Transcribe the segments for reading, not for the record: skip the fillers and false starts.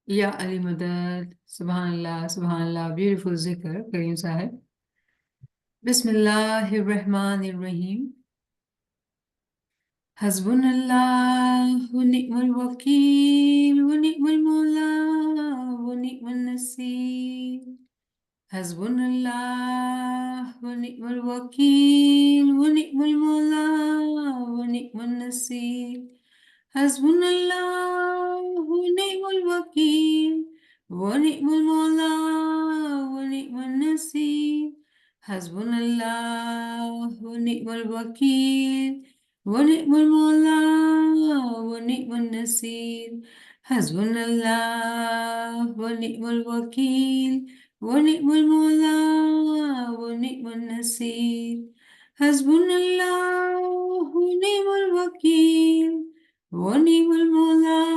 Ya Ali Madad, Subhanallah, Subhanallah, beautiful zikr, Kareem Sahib. Bismillahirrahmanirrahim. Hasbunallah, wa ni'mal wakil, wa ni'mal mawla, wa ni'mal nasir. Hasbunallah, wa ni'mal wakil, wa ni'mal mawla, wa ni'mal nasir. Hasbunallah, wa ni'mal wakil, wa ni'mal mawla, wa ni'mal nasir. Hasbunallah, wa ni'mal wakil, wa ni'mal mawla, wa ni'mal nasir. Hasbunallah, wa ni'mal wakil, wa ni'mal mawla, wa ni'mal nasir. Hasbunallah, wa ni'mal wakil, wa ni'mal mawla,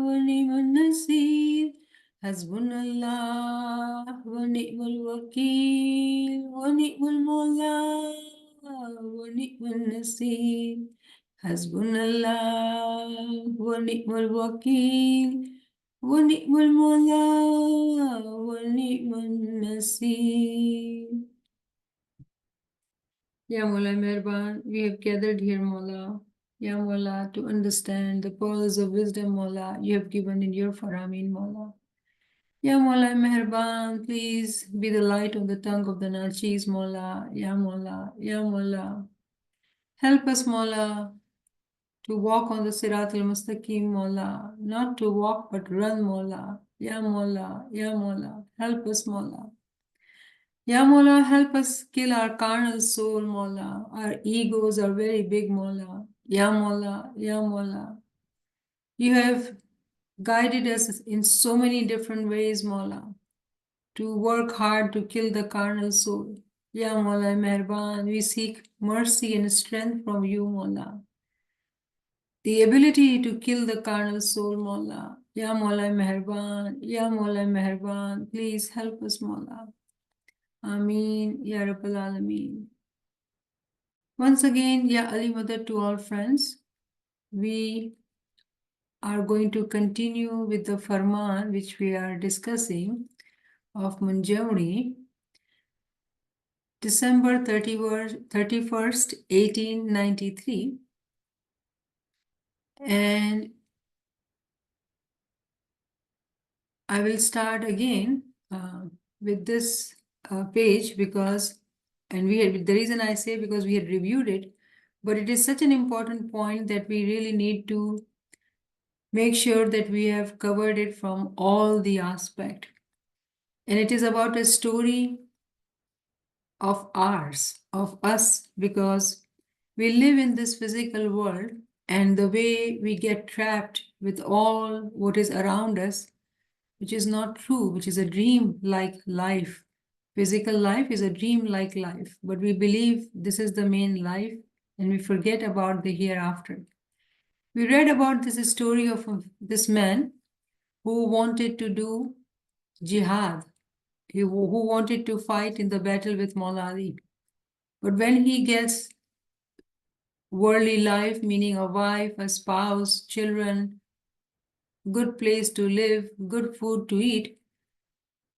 wa ni'mal nasir. Hasbunallah, wa ni'mal wakil, wa ni'mal mawla, wa ni'mal nasir. Hasbunallah, wa ni'mal wakil, wa ni'mal mawla, wa ni'mal nasir. Ya Mawla Mehriban, we have gathered here, Mawla. Ya Mawla, to understand the pearls of wisdom, Mawla, you have given in your Faramin, Mawla. Ya Mawla Mehriban, please be the light on the tongue of the Nachis, Mawla. Ya Mawla, Ya Mawla. Help us, Mawla, to walk on the Sirat al-Mustaqim, Mawla. Not to walk, but run, Mawla. Ya Mawla, Ya Mawla. Help us, Mawla. Ya Mola, help us kill our carnal soul, Mola. Our egos are very big, Mola. Ya Mola, Ya Mola. You have guided us in so many different ways, Mola, to work hard to kill the carnal soul. Ya Mola Mehriban, we seek mercy and strength from you, Mola. The ability to kill the carnal soul, Mola. Ya Mola Mehriban, Ya Mola Mehriban, please help us, Mola. Ameen, Ya Rabbal Alameen. Once again, Ya Ali Madad to all friends, we are going to continue with the Farman which we are discussing of Munjamri, December 31st, 1893. And I will start again with this page because, the reason I say because we had reviewed it, but it is such an important point that we really need to make sure that we have covered it from all the aspect. And it is about a story of ours, of us, because we live in this physical world, and the way we get trapped with all what is around us, which is not true, which is a dream like life. Physical life is a dream like life, but we believe this is the main life and we forget about the hereafter. We read about this story of this man who wanted to do jihad, who wanted to fight in the battle with Maula Ali. But when he gets worldly life, meaning a wife, a spouse, children, good place to live, good food to eat,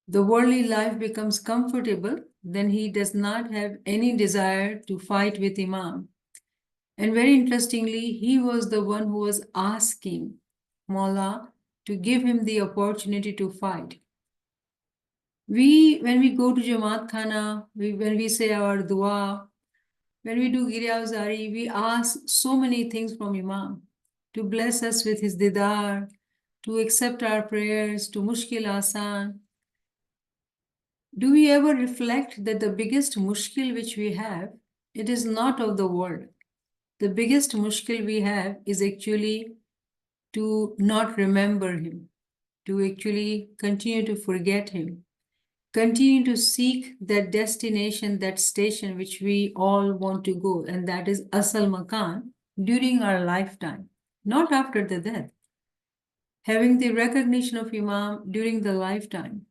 the worldly life becomes comfortable, then he does not have any desire to fight with Imam. And very interestingly, he was the one who was asking Maula to give him the opportunity to fight. When we go to Jamaat Khana, when we say our dua, when we do Girya Uzari, we ask so many things from Imam to bless us with his didar, to accept our prayers, to mushkil asan. Do we ever reflect that the biggest mushkil which we have, it is not of the world. The biggest mushkil we have is actually to not remember him, to actually continue to forget him, continue to seek that destination, that station which we all want to go, and that is Asal Makan during our lifetime, not after the death. Having the recognition of Imam during the lifetime.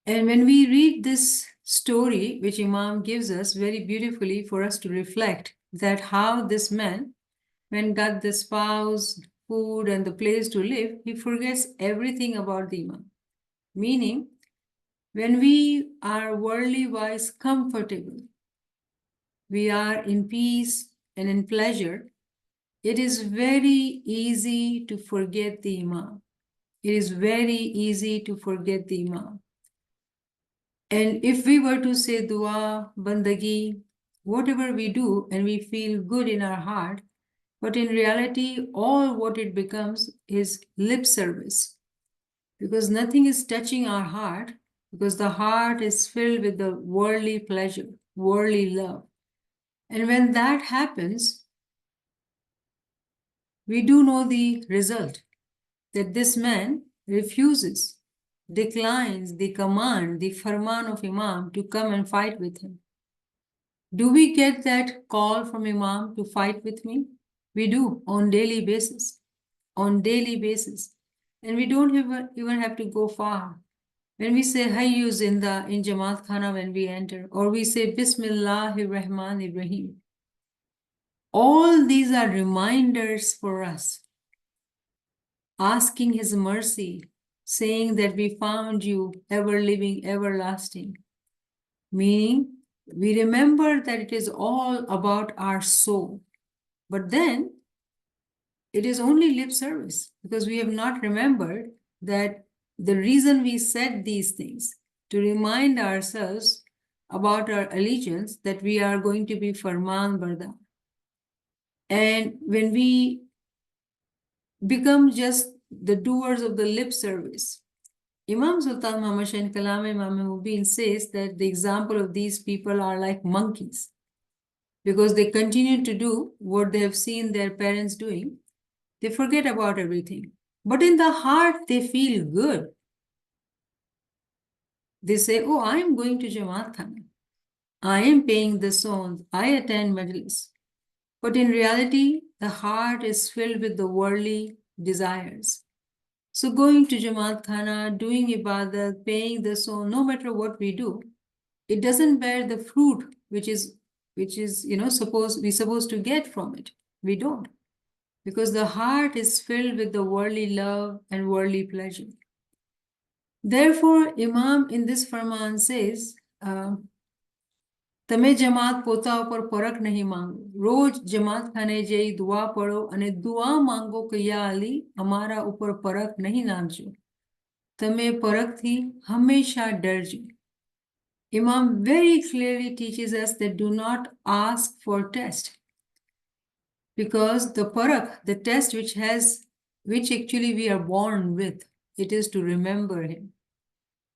And when we read this story, which Imam gives us very beautifully for us to reflect that how this man, when got the spouse, food, and the place to live, he forgets everything about the Imam. Meaning, when we are worldly wise comfortable, we are in peace and in pleasure, it is very easy to forget the Imam. It is very easy to forget the Imam. And if we were to say dua, bandagi, whatever we do and we feel good in our heart, but in reality, all what it becomes is lip service. Because nothing is touching our heart, because the heart is filled with the worldly pleasure, worldly love. And when that happens, we do know the result, that this man refuses, declines the command, the farman of Imam to come and fight with him. Do we get that call from Imam to fight with me? We do on daily basis, on daily basis. And we don't even have to go far. When we say Hayyuz in Jamaat Khana when we enter, or we say Bismillahir Rahmanir Rahim, all these are reminders for us, asking His mercy, saying that we found you ever living, everlasting. Meaning, we remember that it is all about our soul. But then, it is only lip service because we have not remembered that the reason we said these things to remind ourselves about our allegiance, that we are going to be Farman Barda. And when we become just the doers of the lip service, Imam Sultan Muhammad Shah in Kalam-i Imam-i Mubin says that the example of these people are like monkeys because they continue to do what they have seen their parents doing. They forget about everything. But in the heart, they feel good. They say, oh, I am going to Jama'at Khana. I am paying the songs. I attend majlis. But in reality, the heart is filled with the worldly desires. So going to Jama'at Khana, doing ibadat, paying the song, no matter what we do, it doesn't bear the fruit which is supposed to get from it. We don't. Because the heart is filled with the worldly love and worldly pleasure. Therefore, Imam in this Farman says, તમે જમાત પોતા ઉપર પરખ નહીં માંગો. રોજ જમાત ખાને જઈ દુઆ પઢો અને દુઆ માંગો કે યા અલી અમારા ઉપર પરખ નહીં નાખજો. તમે પરખથી હંમેશા ડરજો. Imam very clearly teaches us that do not ask for test. Because the parakh, the test which actually we are born with, it is to remember him.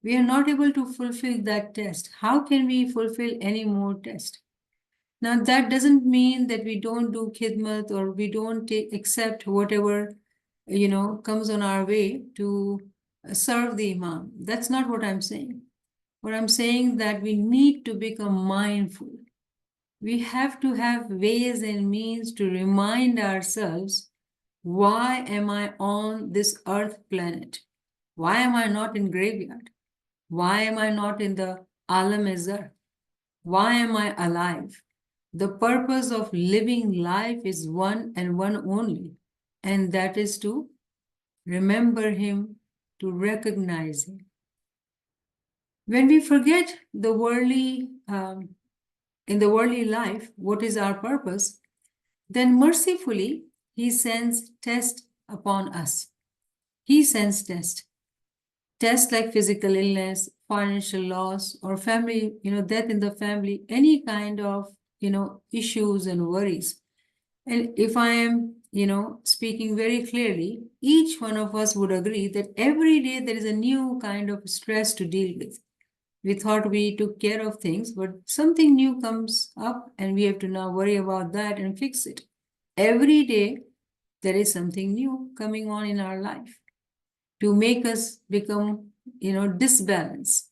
We are not able to fulfill that test. How can we fulfill any more test? Now, that doesn't mean that we don't do khidmat or we don't accept whatever, comes on our way to serve the Imam. That's not what I'm saying. What I'm saying that we need to become mindful. We have to have ways and means to remind ourselves, why am I on this earth planet? Why am I not in graveyard? Why am I not in the Alam Azhar? Why am I alive? The purpose of living life is one and one only, and that is to remember him, to recognize him. When we forget the worldly, in the worldly life, what is our purpose, then mercifully he sends test upon us. He sends test. Tests like physical illness, financial loss, or family, death in the family, any kind of, issues and worries. And if I am, speaking very clearly, each one of us would agree that every day there is a new kind of stress to deal with. We thought we took care of things, but something new comes up and we have to now worry about that and fix it. Every day there is something new coming on in our life to make us become, disbalanced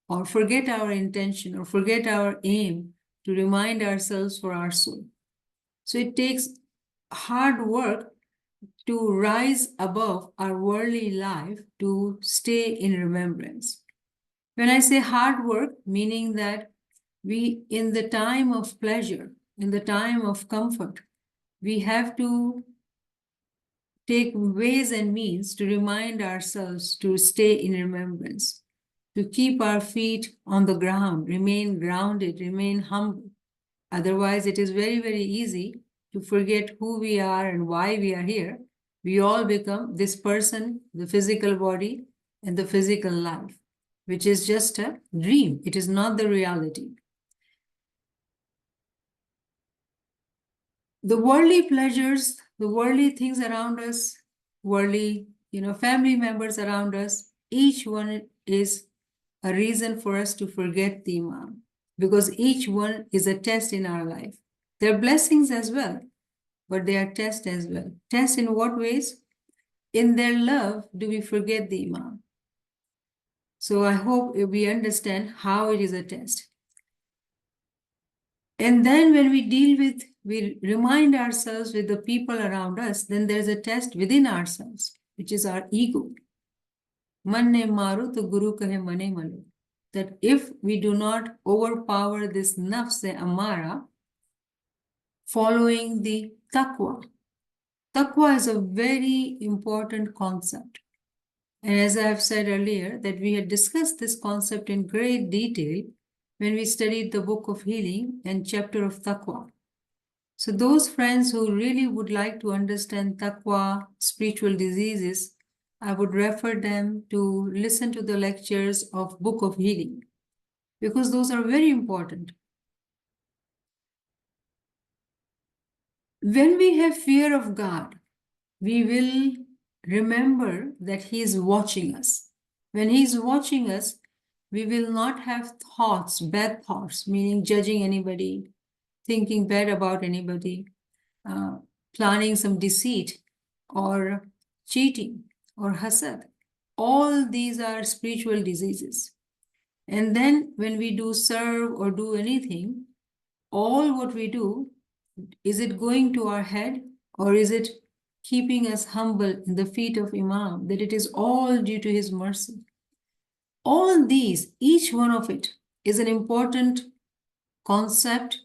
or forget our intention or forget our aim to remind ourselves for our soul. So it takes hard work to rise above our worldly life to stay in remembrance. When I say hard work, meaning that we, in the time of pleasure, in the time of comfort, we have to take ways and means to remind ourselves to stay in remembrance, to keep our feet on the ground, remain grounded, remain humble. Otherwise, it is very, very easy to forget who we are and why we are here. We all become this person, the physical body, and the physical life, which is just a dream. It is not the reality. The worldly pleasures, the worldly things around us, worldly, family members around us, each one is a reason for us to forget the Imam, because each one is a test in our life. They're blessings as well, but they are tests as well. Tests in what ways? In their love, do we forget the Imam? So I hope we understand how it is a test. And then when we remind ourselves with the people around us, then there's a test within ourselves, which is our ego. Manne maru to guru kahe mane malu. That if we do not overpower this nafs amara, following the taqwa. Taqwa is a very important concept. And as I have said earlier, that we had discussed this concept in great detail when we studied the book of healing and chapter of taqwa. So those friends who really would like to understand taqwa, spiritual diseases, I would refer them to listen to the lectures of Book of Healing, because those are very important. When we have fear of God, we will remember that He is watching us. When He is watching us, we will not have thoughts, bad thoughts, meaning judging anybody, thinking bad about anybody, planning some deceit or cheating or hasad. All these are spiritual diseases. And then when we do serve or do anything, all what we do, is it going to our head, or is it keeping us humble in the feet of Imam, that it is all due to his mercy? All these, each one of it, is an important concept,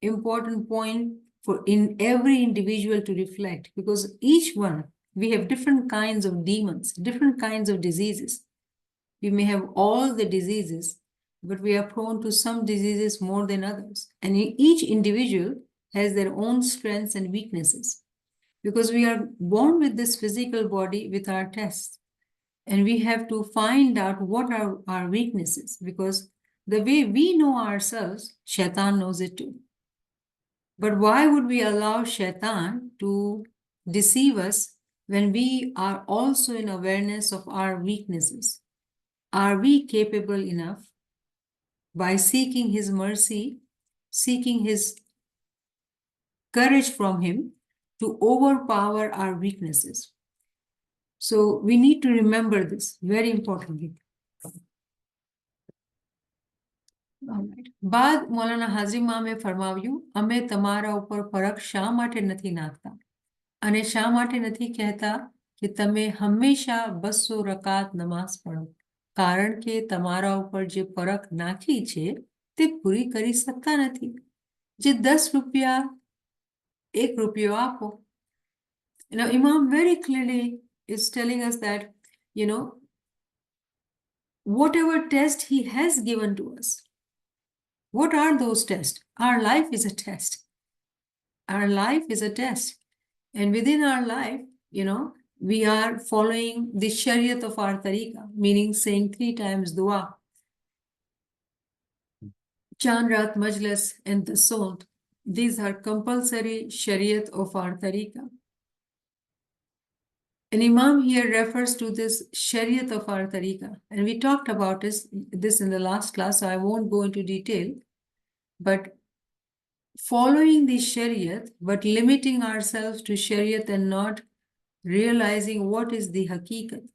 important point for in every individual to reflect, because each one, we have different kinds of demons, different kinds of diseases. We may have all the diseases, but we are prone to some diseases more than others. And each individual has their own strengths and weaknesses, because we are born with this physical body with our tests. And we have to find out what are our weaknesses, because the way we know ourselves, Shaitan knows it too. But why would we allow Shaitan to deceive us when we are also in awareness of our weaknesses? Are we capable enough, by seeking his mercy, seeking his courage from him, to overpower our weaknesses? So we need to remember this very importantly. બાદ મૌલાના હાજરી મામે ફરમાવ્યું, અમે તમારા ઉપર ફરક શા માટે નથી નાખતા, અને શા માટે નથી કહેતા કે તમે હંમેશા 200 રકાત નમાઝ પઢો, કારણ કે તમારા ઉપર જે ફરક નાખી છે તે પૂરી કરી શકતા નથી. જે 10 રૂપિયા 1 રૂપિયો આપો. Imam very clearly is telling us that, whatever test he has given to us, what are those tests? Our life is a test. Our life is a test. And within our life, we are following the shariat of our tariqa, meaning saying 3 times dua, Chand, Raat, Majlis, and the Salt. These are compulsory shariat of our tariqa. And Imam here refers to this shariat of our tariqa. And we talked about this in the last class, so I won't go into detail. But following the shariat, but limiting ourselves to shariat and not realizing what is the haqiqat.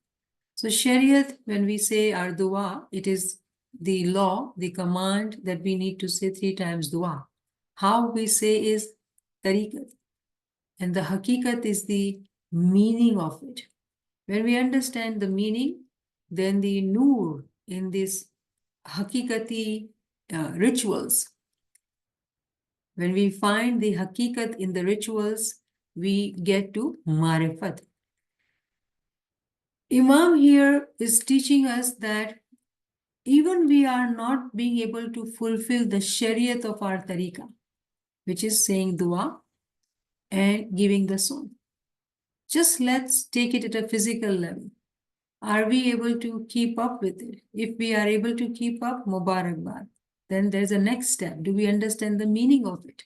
So shariat, when we say our dua, it is the law, the command that we need to say 3 times dua. How we say is tariqat. And the haqiqat is the meaning of it. When we understand the meaning, then the noor in these haqiqati rituals, when we find the haqiqat in the rituals, we get to marifat. Imam here is teaching us that even we are not being able to fulfill the shariat of our tariqah, which is saying dua and giving the song. Just let's take it at a physical level. Are we able to keep up with it? If we are able to keep up, Mubarakbad. Then there's a next step. Do we understand the meaning of it?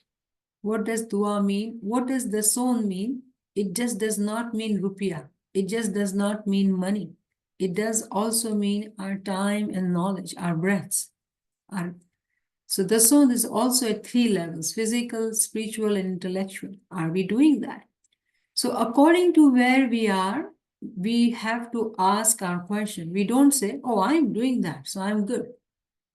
What does dua mean? What does the son mean? It just does not mean rupiah. It just does not mean money. It does also mean our time and knowledge, our breaths. So the son is also at three levels: physical, spiritual, and intellectual. Are we doing that? So according to where we are, we have to ask our question. We don't say, oh, I'm doing that, so I'm good.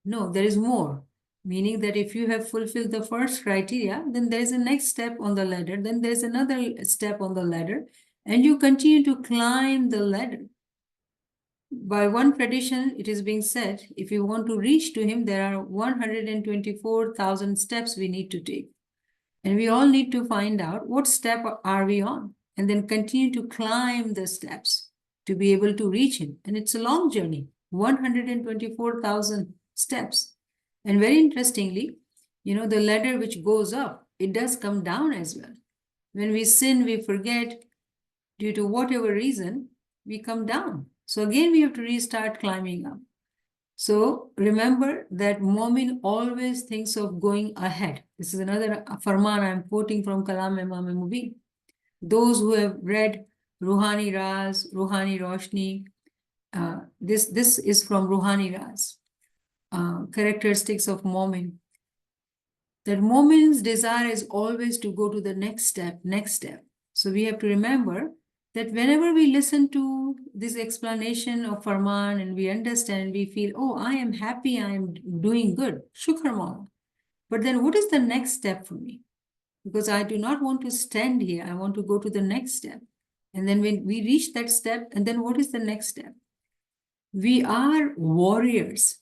No, there is more. Meaning that if you have fulfilled the first criteria, then there's a next step on the ladder, then there's another step on the ladder, and you continue to climb the ladder. By one tradition, it is being said, if you want to reach to him, there are 124,000 steps we need to take. And we all need to find out what step are we on, and then continue to climb the steps to be able to reach him. And it's a long journey, 124,000 steps. And very interestingly, the ladder which goes up, it does come down as well. When we sin, we forget, due to whatever reason, we come down. So again, we have to restart climbing up. So remember that Mu'min always thinks of going ahead. This is another farman I'm quoting from Kalam-i Imam-i Mubin. Those who have read Ruhani Raz, Ruhani Roshni, this is from Ruhani Raz, characteristics of Mu'min. That Mu'min's desire is always to go to the next step, next step. So we have to remember that whenever we listen to this explanation of Farman and we understand, we feel, oh, I am happy, I am doing good. Shukr Mawla. But then what is the next step for me? Because I do not want to stand here. I want to go to the next step. And then when we reach that step, and then what is the next step? We are warriors.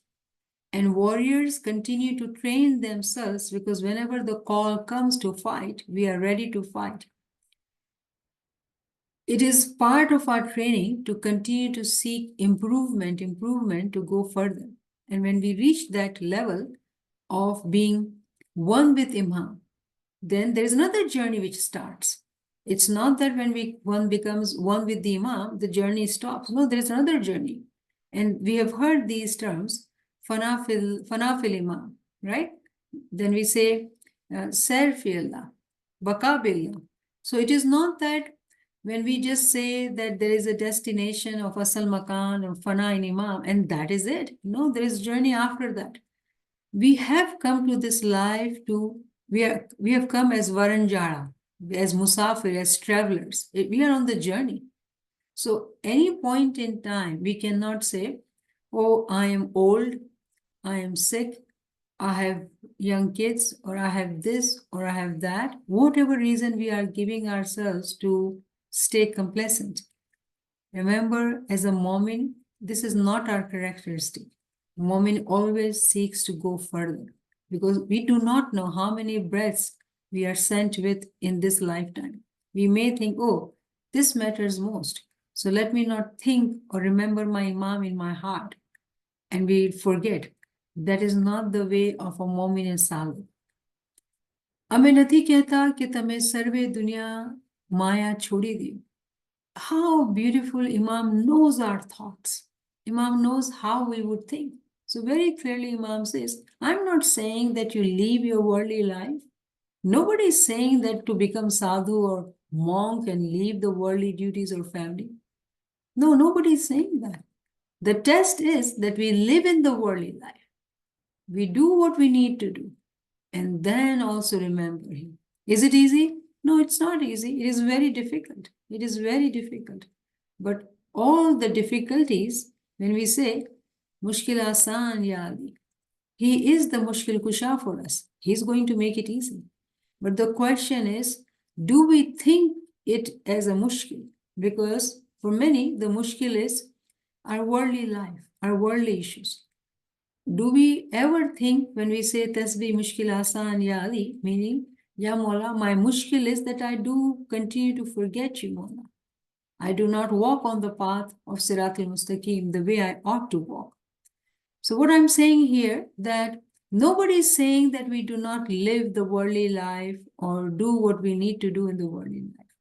And warriors continue to train themselves because whenever the call comes to fight, we are ready to fight. It is part of our training to continue to seek improvement to go further. And when we reach that level of being one with Imam, then there's another journey which starts. It's not that when one becomes one with the Imam, the journey stops. No, there's another journey. And we have heard these terms, fanafil Imam, right? Then we say, Sar fi Allah, Baqa billah. So it is not that when we just say that there is a destination of Asal Makan or Fana in Imam, and that is it. No, there is journey after that. We have come to this life we have come as Varanjara, as Musafir, as travelers. We are on the journey. So any point in time, we cannot say, oh, I am old, I am sick, I have young kids, or I have this, or I have that. Whatever reason we are giving ourselves to stay complacent. Remember, as a Mu'min, this is not our characteristic. Mu'min always seeks to go further because we do not know how many breaths we are sent with in this lifetime. We may think, oh, this matters most. So let me not think or remember my Imam in my heart. And we forget. That is not the way of a Mu'min and Salih. मैं नहीं कहता कि तमें सर्वे दुनिया माया छोड़ी दी. How beautiful Imam knows our thoughts. Imam knows how we would think. So very clearly Imam says, I'm not saying that you leave your worldly life. Nobody is saying that to become sadhu or monk and leave the worldly duties or family. No, nobody is saying that. The test is that we live in the worldly life. We do what we need to do and then also remember him. Is it easy? No, it's not easy. It is very difficult. It is very difficult. But all the difficulties, when we say, Mushkil Asan Ya Ali, he is the Mushkil Kusha for us. He's going to make it easy. But the question is, do we think it as a Mushkil? Because for many, the Mushkil is our worldly life, our worldly issues. Do we ever think when we say Tasbih Mushkil Asan Ya Ali, meaning, Ya Mawla, my mushkil is that I do continue to forget you, Mawla. I do not walk on the path of Sirat al-Mustaqim the way I ought to walk. So what I'm saying here, that nobody is saying that we do not live the worldly life or do what we need to do in the worldly life.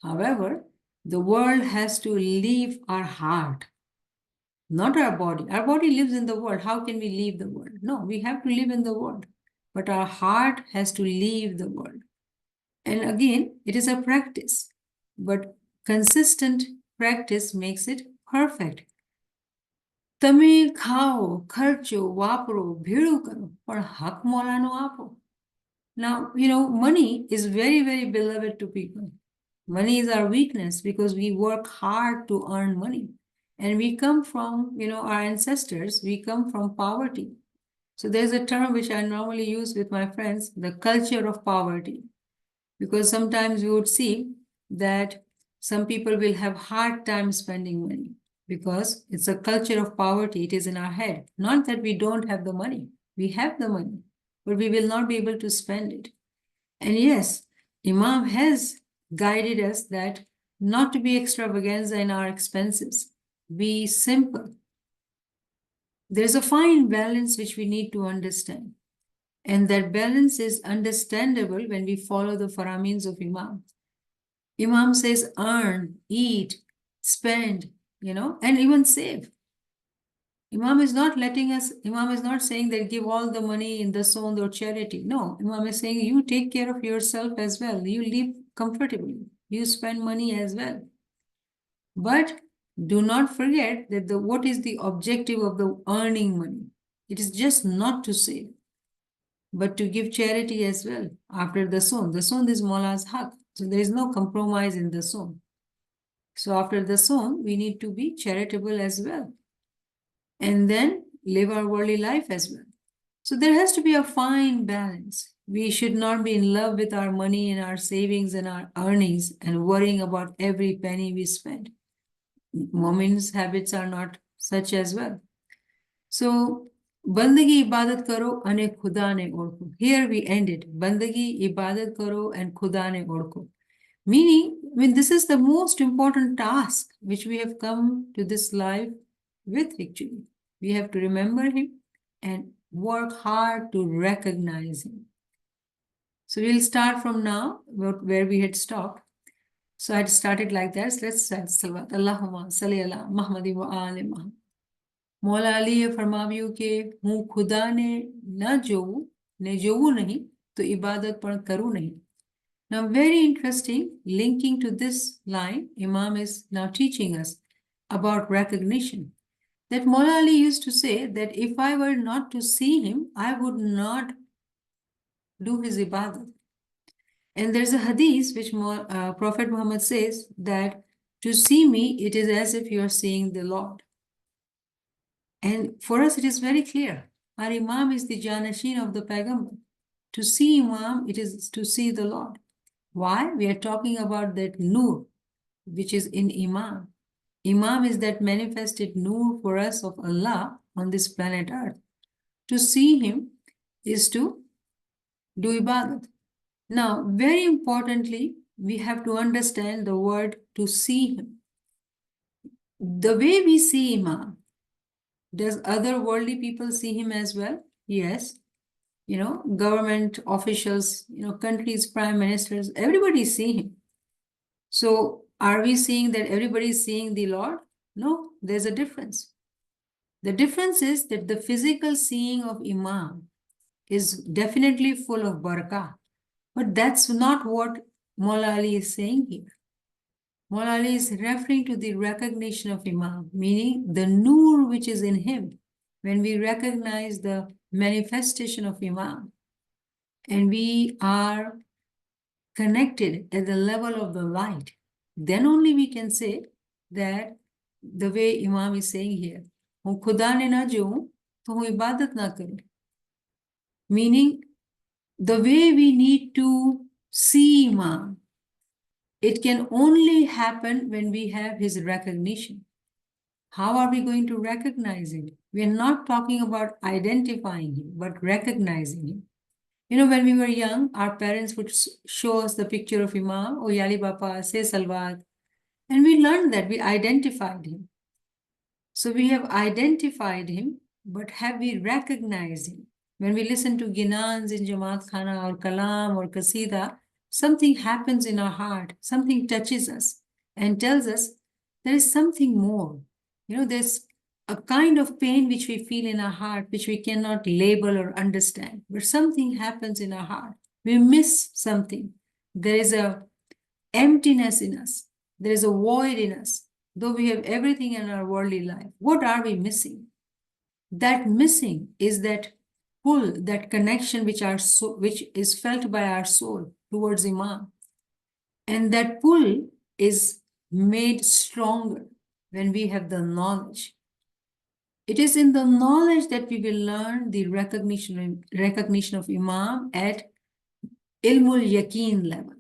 However, the world has to leave our heart, not our body. Our body lives in the world. How can we leave the world? No, we have to live in the world. But our heart has to leave the world. And again, it is a practice. But consistent practice makes it perfect. તમે ખાઓ, ખર્ચો, વાપરો, ભેળું કરો, પણ હક મોલાનો આપો. Now, money is very, very beloved to people. Money is our weakness because we work hard to earn money. And we come from, our ancestors, we come from poverty. So there's a term which I normally use with my friends, the culture of poverty. Because sometimes you would see that some people will have hard time spending money because it's a culture of poverty. It is in our head. Not that we don't have the money. We have the money, but we will not be able to spend it. And yes, Imam has guided us that not to be extravaganza in our expenses. Be simple. There's a fine balance which we need to understand. And that balance is understandable when we follow the faramins of Imam. Imam says earn, eat, spend, and even save. Imam is not saying that give all the money in the sound or charity. No, Imam is saying you take care of yourself as well. You live comfortably. You spend money as well. But do not forget that what is the objective of the earning money? It is just not to save, but to give charity as well after the sown. The sown is Mawla's haq. So there is no compromise in the sown. So after the sown, we need to be charitable as well. And then live our worldly life as well. So there has to be a fine balance. We should not be in love with our money and our savings and our earnings and worrying about every penny we spend. Mu'min's habits are not such as well. So, bandagi ibadat karo ane khuda ne orko. Here we end it. Bandagi ibadat karo and khuda ne orko. Meaning, this is the most important task which we have come to this life with actually. We have to remember him and work hard to recognize him. So we'll start from now, where we had stopped. So I had started like that. So let's start Salawat. Allahumma salli ala Muhammadi wa ali Muhammad. मौला अली फरमाव्યું કે હું ખુદાને ન જોઉં ને જોવું નહીં તો ઇબાદત પણ કરું નહીં. Now very interesting, linking to this line, Imam is now teaching us about recognition. That Mawla Ali used to say that if I were not to see him, I would not do his ibadat. And there's a hadith which Prophet Muhammad says that to see me, it is as if you are seeing the Lord. And for us, it is very clear. Our Imam is the Janashin of the Paigambar. To see Imam, it is to see the Lord. Why? We are talking about that Noor, which is in Imam. Imam is that manifested Noor for us of Allah on this planet Earth. To see him is to do ibadat. Now, very importantly, we have to understand the word to see him. The way we see Imam, does other worldly people see him as well? Yes. Government officials, countries, prime ministers, everybody see him. So are we seeing that everybody is seeing the Lord? No, there's a difference. The difference is that the physical seeing of Imam is definitely full of barakah. But that's not what Mawla Ali is saying here. Mawla Ali is referring to the recognition of Imam, meaning the Noor which is in him. When we recognize the manifestation of Imam and we are connected at the level of the light, then only we can say that the way Imam is saying here, હું ખુદાને ના જોઉં તો હું ઇબાદત ના કરું. Meaning, the way we need to see Imam, it can only happen when we have his recognition. How are we going to recognize him? We are not talking about identifying him, but recognizing him. When we were young, our parents would show us the picture of Imam, oh Yali Bapa, say Salwat. And we learned that, we identified him. So we have identified him, but have we recognized him? When we listen to Ginans in Jamaat Khana or Kalam or Kasida, something happens in our heart, something touches us and tells us there is something more. There's a kind of pain which we feel in our heart, which we cannot label or understand, but something happens in our heart. We miss something. There is a emptiness in us. There is a void in us. Though we have everything in our worldly life, what are we missing? That missing is that pull, that connection which is felt by our soul towards Imam. And that pull is made stronger when we have the knowledge. It is in the knowledge that we will learn the recognition of Imam at ilmul yaqeen level.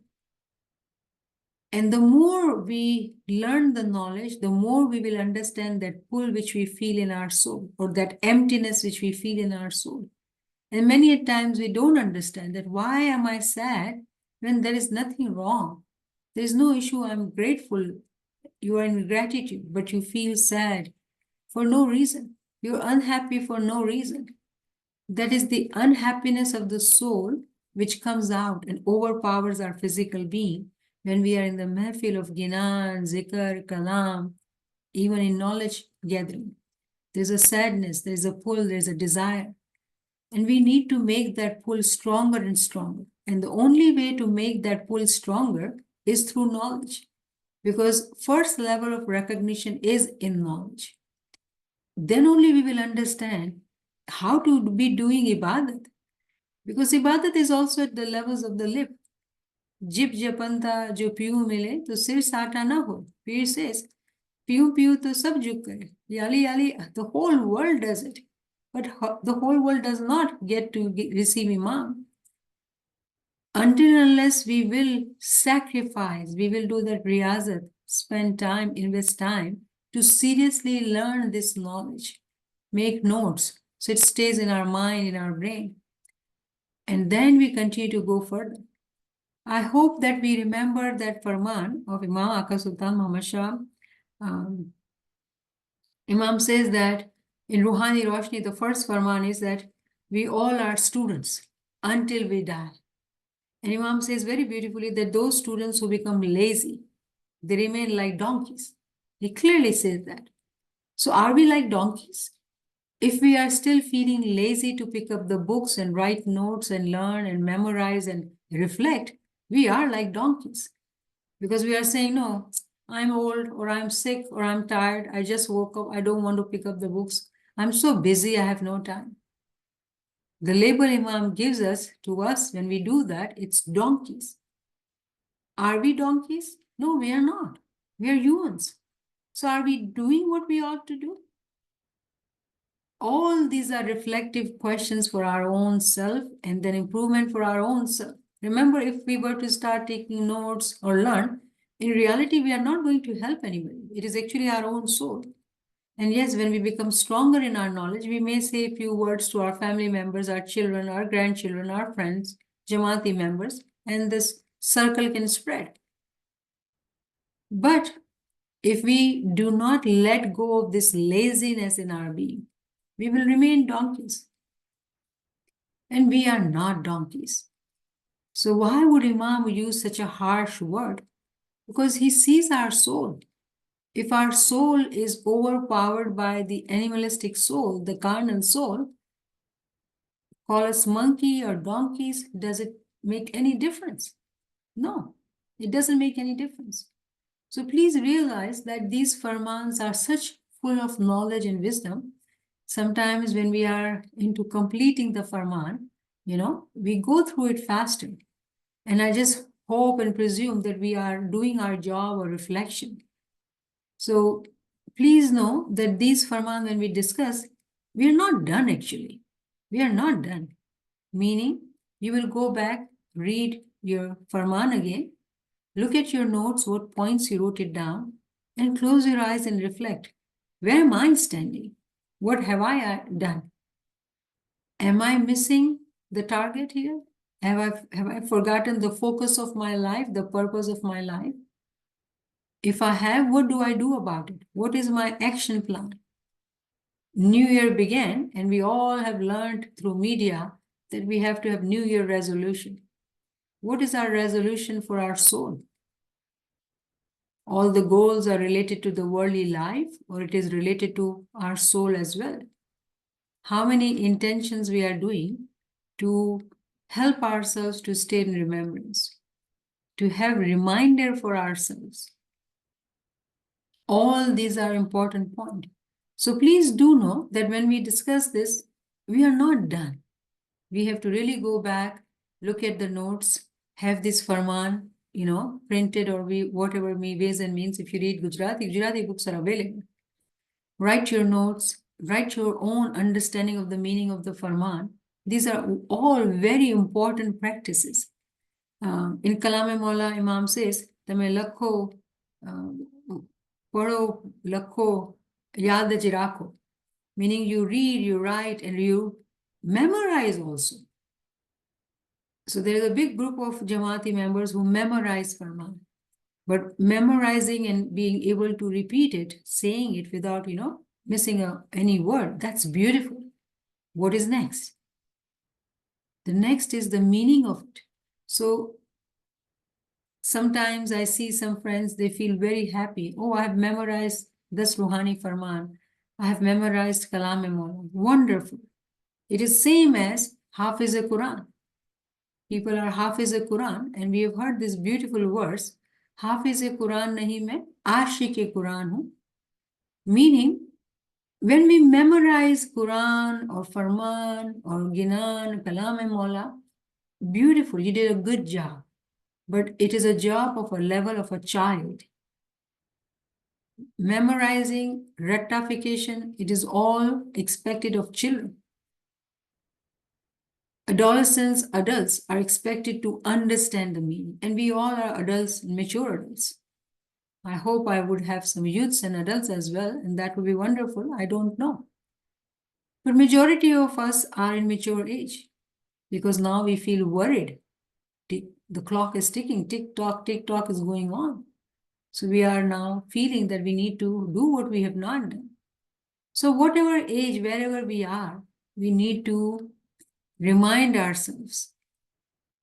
And the more we learn the knowledge, the more we will understand that pull which we feel in our soul, or that emptiness which we feel in our soul. And many times we don't understand that why am I sad when there is nothing wrong? There is no issue. I'm grateful. You are in gratitude, but you feel sad for no reason. You're unhappy for no reason. That is the unhappiness of the soul which comes out and overpowers our physical being when we are in the mehfil of Ginan, Zikr, Kalam, even in knowledge gathering. There's a sadness, there's a pull, there's a desire. And we need to make that pull stronger and stronger. And the only way to make that pull stronger is through knowledge. Because first level of recognition is in knowledge. Then only we will understand how to be doing ibadat. Because ibadat is also at the levels of the lip. Jip japanta jo piyu mile, to sir sata na ho. Pir says, piyu piyu to sab juk kare. Yali yali, the whole world does it. But the whole world does not get to receive Imam. Until unless we will sacrifice, we will do that riyazat, spend time, invest time to seriously learn this knowledge, make notes so it stays in our mind, in our brain. And then we continue to go further. I hope that we remember that Farman of Imam Aka Sultan Muhammad Shah. Imam says that in Ruhani Roshni, the first Farman is that we all are students until we die. And Imam says very beautifully that those students who become lazy, they remain like donkeys. He clearly says that. So are we like donkeys? If we are still feeling lazy to pick up the books and write notes and learn and memorize and reflect, we are like donkeys. Because we are saying, no, I'm old or I'm sick or I'm tired. I just woke up. I don't want to pick up the books. I'm so busy. I have no time. The label Imam gives us to us when we do that, it's donkeys. Are we donkeys? No, we are not. We are humans. So are we doing what we ought to do? All these are reflective questions for our own self and then improvement for our own self. Remember, if we were to start taking notes or learn, in reality, we are not going to help anybody. It is actually our own soul. And yes, when we become stronger in our knowledge, we may say a few words to our family members, our children, our grandchildren, our friends, Jama'ati members, and this circle can spread. But if we do not let go of this laziness in our being, we will remain donkeys. And we are not donkeys. So why would Imam use such a harsh word? Because he sees our soul. If our soul is overpowered by the animalistic soul, the carnal soul, call us monkey or donkeys, does it make any difference? No, it doesn't make any difference. So please realize that these farmans are such full of knowledge and wisdom. Sometimes when we are into completing the farman, we go through it faster. And I just hope and presume that we are doing our job or reflection. So please know that these farman, when we discuss, we are not done actually. We are not done. Meaning, you will go back, read your farman again, look at your notes, what points you wrote it down, and close your eyes and reflect. Where am I standing? What have I done? Am I missing the target here? Have I forgotten the focus of my life, the purpose of my life? If I have, what do I do about it? What is my action plan? New Year began, and we all have learned through media that we have to have New Year resolution. What is our resolution for our soul? All the goals are related to the worldly life, or it is related to our soul as well? How many intentions we are doing to help ourselves to stay in remembrance, to have reminder for ourselves? All these are important points. So please do know that when we discuss this, we are not done. We have to really go back, look at the notes, have this Farman, printed or whatever ways and means. If you read Gujarati books are available. Write your notes, write your own understanding of the meaning of the Farman. These are all very important practices. In Kalam-i Imam says, "Tame lakho Paro lakho yad ji rakho," meaning you read, you write, and you memorize also. So there is a big group of Jama'ati members who memorize Farman. But memorizing and being able to repeat it, saying it without, missing any word, that's beautiful. What is next? The next is the meaning of it. So sometimes I see some friends, they feel very happy. Oh, I have memorized this Ruhani Farman. I have memorized Kalam-i Mawla. Wonderful. It is same as Hafiz-e Quran. People are Hafiz-e Quran, and we have heard this beautiful verse, Hafiz-e Quran nahi main, Aashiq-e Quran hu. Meaning, when we memorize Quran or Farman or Ginan, Kalam-i Mawla, beautiful, you did a good job. But it is a job of a level of a child. Memorizing, rectification, it is all expected of children. Adolescents, adults are expected to understand the meaning, and we all are adults, mature adults. I hope I would have some youths and adults as well, and that would be wonderful. I don't know. But majority of us are in mature age because now we feel worried. The clock is ticking, tick-tock is going on. So we are now feeling that we need to do what we have not done. So whatever age, wherever we are, we need to remind ourselves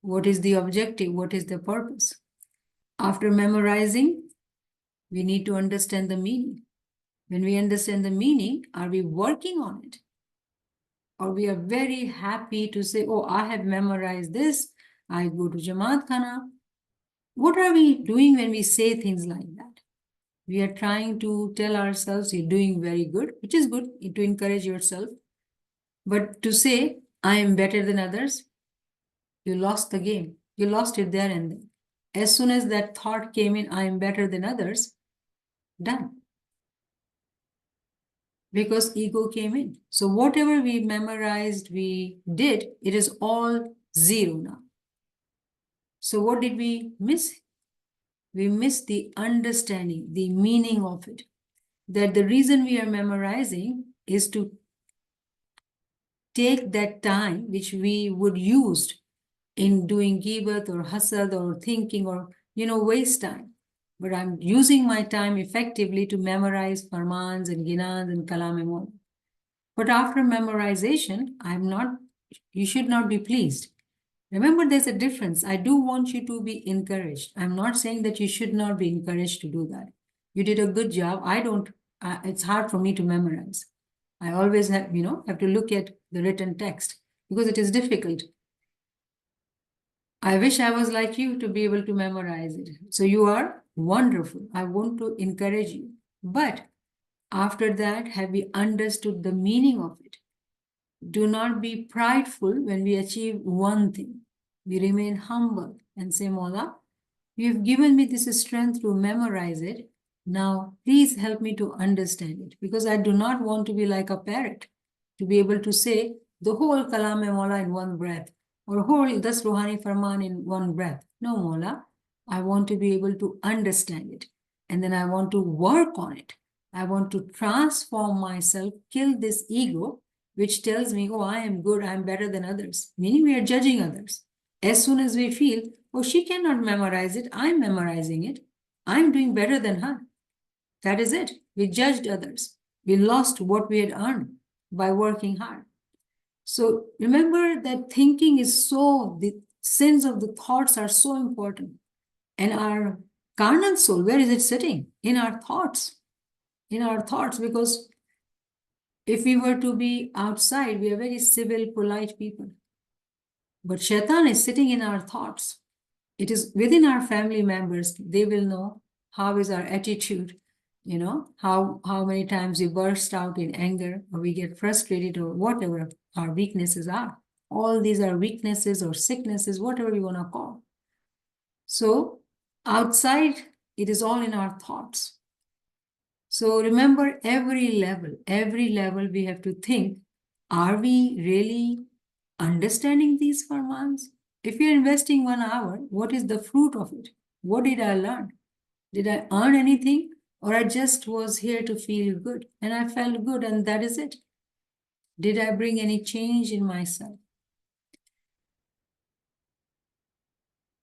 what is the objective, what is the purpose. After memorizing, we need to understand the meaning. When we understand the meaning, are we working on it? Or we are very happy to say, oh, I have memorized this, I go to Jama'at Khana. What are we doing when we say things like that? We are trying to tell ourselves you're doing very good, which is good to encourage yourself. But to say, I am better than others, you lost the game. You lost it there and then. As soon as that thought came in, I am better than others, done. Because ego came in. So whatever we memorized, we did, it is all zero now. So what did we miss? We missed the understanding, the meaning of it. That the reason we are memorizing is to take that time which we would use in doing gibat or hasad or thinking or, waste time. But I'm using my time effectively to memorize farmans and ginans and kalam-i Mawla. But after memorization, you should not be pleased. Remember, there's a difference. I do want you to be encouraged. I'm not saying that you should not be encouraged to do that. You did a good job. It's hard for me to memorize. I always have to look at the written text because it is difficult. I wish I was like you to be able to memorize it. So you are wonderful. I want to encourage you. But after that, have we understood the meaning of it? Do not be prideful when we achieve one thing. We remain humble and say, Mawla, you have given me this strength to memorize it. Now, please help me to understand it because I do not want to be like a parrot to be able to say the whole Kalam-i Mawla in one breath or whole Das Ruhani Farman in one breath. No, Mawla, I want to be able to understand it and then I want to work on it. I want to transform myself, kill this ego which tells me, oh, I am good, I am better than others, meaning we are judging others. As soon as we feel, oh, she cannot memorize it, I'm memorizing it, I'm doing better than her. That is it. We judged others. We lost what we had earned by working hard. So remember that thinking is the sins of the thoughts are so important. And our carnal soul, where is it sitting? In our thoughts. In our thoughts, because if we were to be outside, we are very civil, polite people. But Shaitan is sitting in our thoughts. It is within our family members. They will know how is our attitude, how many times we burst out in anger or we get frustrated or whatever our weaknesses are. All these are weaknesses or sicknesses, whatever you want to call. So outside, it is all in our thoughts. So remember, every level we have to think, are we really understanding these farmans? If you're investing 1 hour, what is the fruit of it? What did I learn? Did I earn anything? Or I just was here to feel good and I felt good and that is it? Did I bring any change in myself?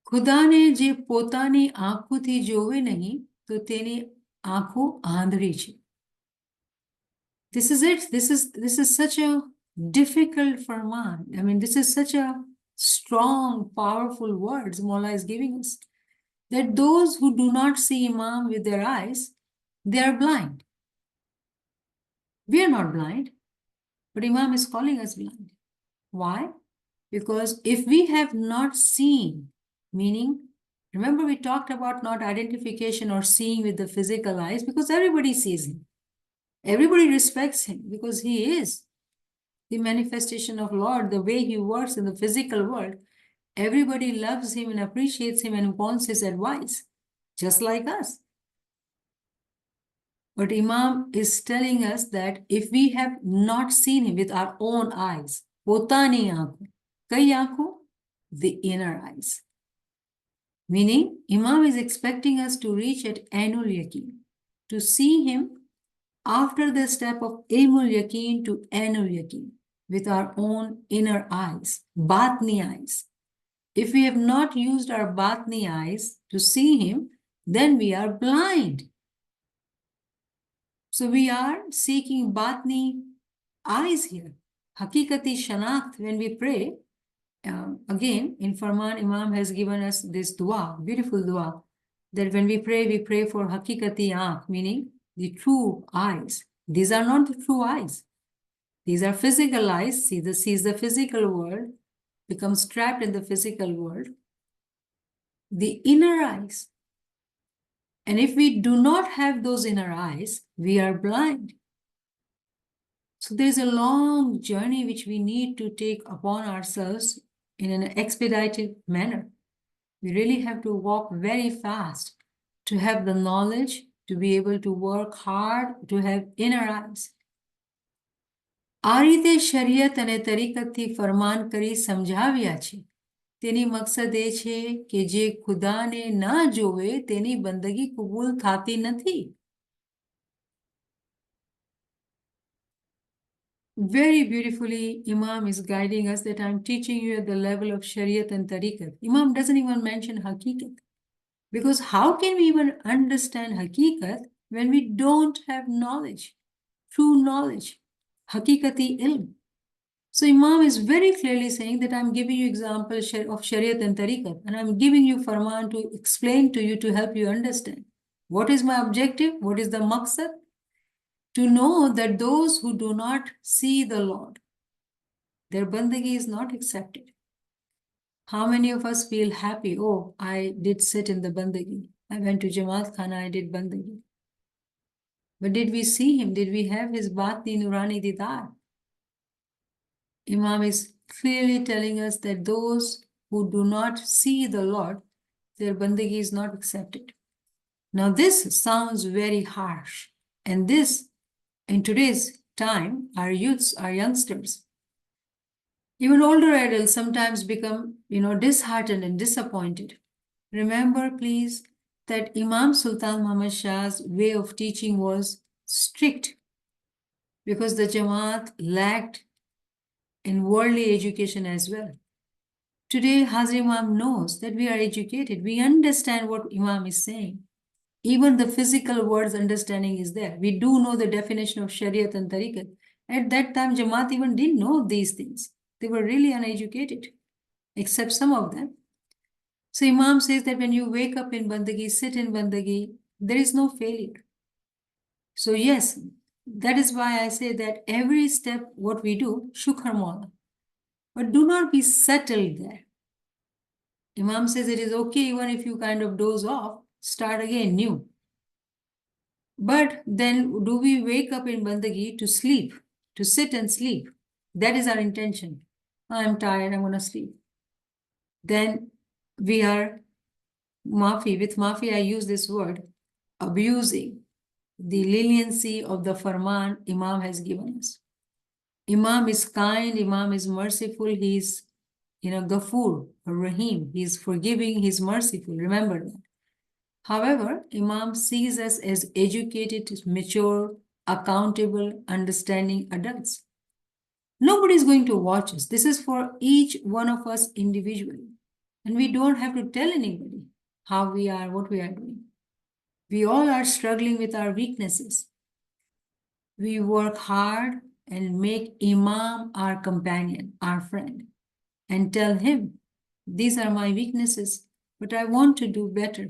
ખુદા ને જે પોતાની આંખોથી જોવે નહીં તો તેની આંખો આંધળી છે. This is it. This is such a difficult farman. I mean, this is such a strong, powerful words Mola is giving us. That those who do not see Imam with their eyes, they are blind. We are not blind, but Imam is calling us blind. Why? Because if we have not seen, meaning, remember we talked about not identification or seeing with the physical eyes, because everybody sees him. Everybody respects him because he is the manifestation of Lord, the way he works in the physical world. Everybody loves him and appreciates him and wants his advice, just like us. But Imam is telling us that if we have not seen him with our own eyes, potani aankho, kai aankho? The inner eyes. Meaning, Imam is expecting us to reach at Ainul Yaqeen, to see him after the step of Ilmul Yaqeen to Ainul Yaqeen, with our own inner eyes, Batni eyes. If we have not used our Batni eyes to see him, then we are blind. So we are seeking Batni eyes here. Hakikati Shanakht, when we pray, again, in Farman, Imam has given us this dua, beautiful dua, that when we pray for Hakikati Aankh, meaning the true eyes. These are not the true eyes. These are physical eyes. Sees the physical world, becomes trapped in the physical world. The inner eyes. And if we do not have those inner eyes, we are blind. So there's a long journey which we need to take upon ourselves in an expedited manner. We really have to walk very fast to have the knowledge, to be able to work hard, to have inner eyes. આ રીતે શરીયત અને તરીકતથી ફરમાન કરી સમજાવ્યા છે. તેની મકસદ એ છે કે જે ખુદાને ના જોવે તેની બંદગી કબૂલ થાતી નથી. Very beautifully, Imam is guiding us that I'm teaching you at the level of Shariat and Tariqat. Imam doesn't even mention Hakikat. Because how can we even understand Hakikat when we don't have knowledge, true knowledge, Hakikati ilm? So Imam is very clearly saying that I'm giving you example of Shariat and Tariqat, and I'm giving you Farman to explain to you to help you understand. What is my objective? What is the maqsad? To know that those who do not see the Lord, their bandagi is not accepted. How many of us feel happy? Oh, I did sit in the bandagi. I went to Jama'at Khana, I did bandagi. But did we see him? Did we have his Batni Nurani Didar? Imam is clearly telling us that those who do not see the Lord, their bandagi is not accepted. Now this sounds very harsh. And this, in today's time, our youths, our youngsters, even older adults sometimes become, disheartened and disappointed. Remember, please, that Imam Sultan Muhammad Shah's way of teaching was strict because the Jama'at lacked in worldly education as well. Today, Hazrat Imam knows that we are educated. We understand what Imam is saying. Even the physical words understanding is there. We do know the definition of Shariat and Tariqat. At that time, Jamaat even didn't know these things. They were really uneducated, except some of them. So Imam says that when you wake up in Bandagi, sit in Bandagi, there is no failure. So yes, that is why I say that every step what we do, Shukr Mola. But do not be settled there. Imam says it is okay even if you kind of doze off, start again new. But then do we wake up in Bandagi to sleep, to sit and sleep? That is our intention. I'm tired, I'm going to sleep. Then we are Mafi. With Mafi, I use this word, abusing the leniency of the Farman Imam has given us. Imam is kind, Imam is merciful, he's Ghafoor or Rahim. He's forgiving, he's merciful. Remember that. However, Imam sees us as educated, mature, accountable, understanding adults. Nobody is going to watch us. This is for each one of us individually. And we don't have to tell anybody how we are, what we are doing. We all are struggling with our weaknesses. We work hard and make Imam our companion, our friend, and tell him, these are my weaknesses, but I want to do better.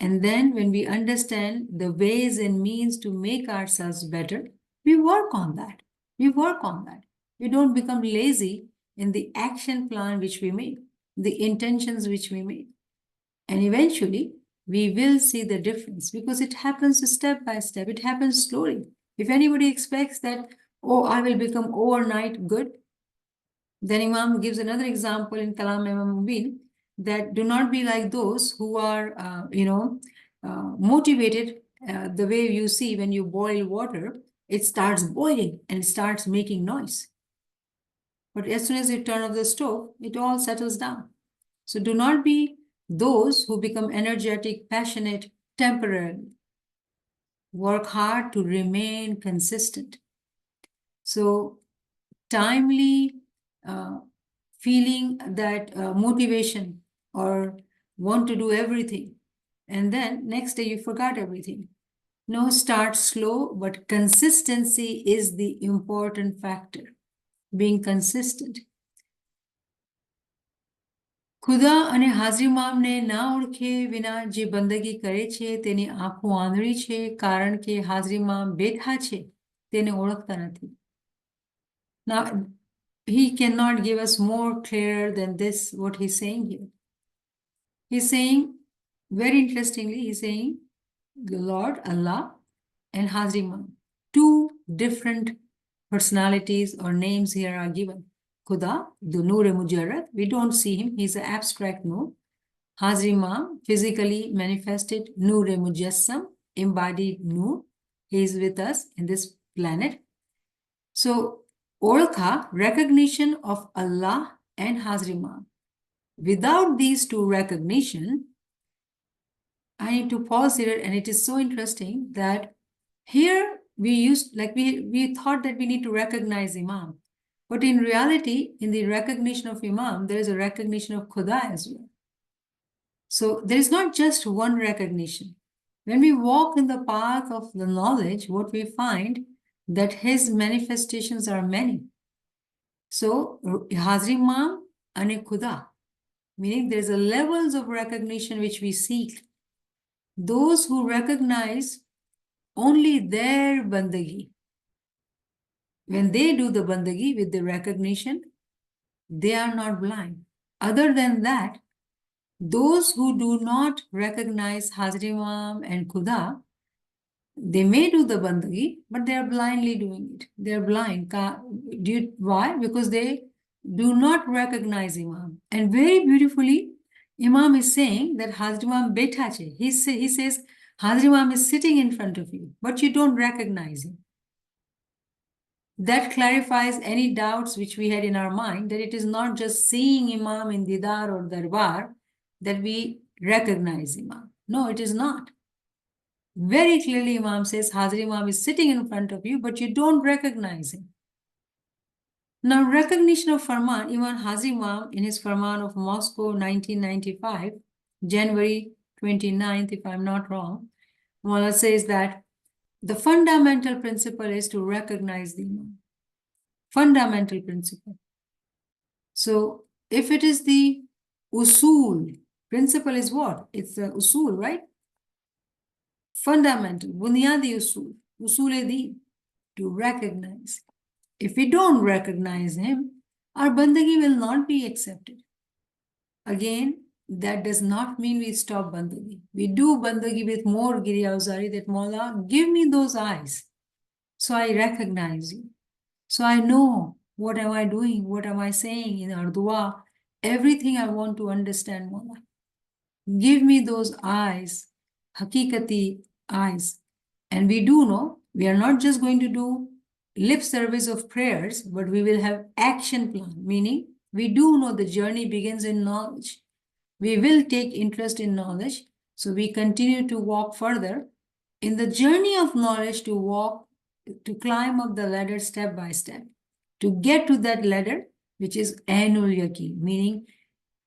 And then when we understand the ways and means to make ourselves better, we work on that. We work on that. We don't become lazy in the action plan which we made, the intentions which we made. And eventually, we will see the difference because it happens step by step. It happens slowly. If anybody expects that, oh, I will become overnight good, then Imam gives another example in Kalam-i Imam-i Mubin that do not be like those who are, motivated the way you see when you boil water, it starts boiling and it starts making noise. But as soon as you turn off the stove, it all settles down. So do not be those who become energetic, passionate temporarily. Work hard to remain consistent. So timely feeling that motivation or want to do everything. And then next day you forgot everything. No, start slow, but consistency is the important factor. Being consistent. ખુદા અને હાજરી મામને ના ઓળખે વિના જે બંદગી કરે છે તેની આંખો આંધળી છે કારણ કે હાજરી મામ બેઠા છે તેને ઓળખતા નથી. Now, he cannot give us more clear than this what he's saying here. He's saying, very interestingly, he's saying the Lord, Allah, and Hazri Imam. Two different personalities or names here are given. Khuda, the Noor Mujarrad, we don't see him, he's an abstract Noor. Hazri Imam, physically manifested Noor Mujassam, embodied Noor. He is with us in this planet. So, Orkha, recognition of Allah and Hazri Imam. Without these two recognition, I need to pause here, and it is so interesting that here we thought that we need to recognize Imam. But in reality, in the recognition of Imam, there is a recognition of Khuda as well. So there is not just one recognition. When we walk in the path of the knowledge, what we find that his manifestations are many. So Hazri Imam and Khuda, meaning there's a levels of recognition which we seek. Those who recognize only their bandagi, when they do the bandagi with the recognition, they are not blind. Other than that, those who do not recognize Hazri Imam and Khuda, they may do the bandagi, but they are blindly doing it. They are blind. Why? Because they do not recognize Imam. And very beautifully, Imam is saying that Hazri Imam betha che. He says, Hazri Imam is sitting in front of you, but you don't recognize him. That clarifies any doubts which we had in our mind, that it is not just seeing Imam in Didar or Darbar that we recognize Imam. No, it is not. Very clearly, Imam says, Hazri Imam is sitting in front of you, but you don't recognize him. Now, recognition of Farman, even Hazri Imam in his Farman of Moscow, 1995, January 29th, if I'm not wrong, Mawla says that the fundamental principle is to recognize the Imam. Fundamental principle. So if it is the usul, principle is what? It's the usul, right? Fundamental, bunyadi usul, usul-e-deen, to recognize. If we don't recognize him, our bandagi will not be accepted. Again, that does not mean we stop bandagi. We do bandagi with more giriyawzari that Mawla, give me those eyes so I recognize you. So I know what am I doing, what am I saying in our dua, everything I want to understand, Mawla. Give me those eyes, hakikati eyes. And we do know, we are not just going to do lip service of prayers, but we will have action plan, meaning we do know the journey begins in knowledge. We will take interest in knowledge, so we continue to walk further in the journey of knowledge, to walk, to climb up the ladder step by step, to get to that ladder, which is Ainul Yaqeen, meaning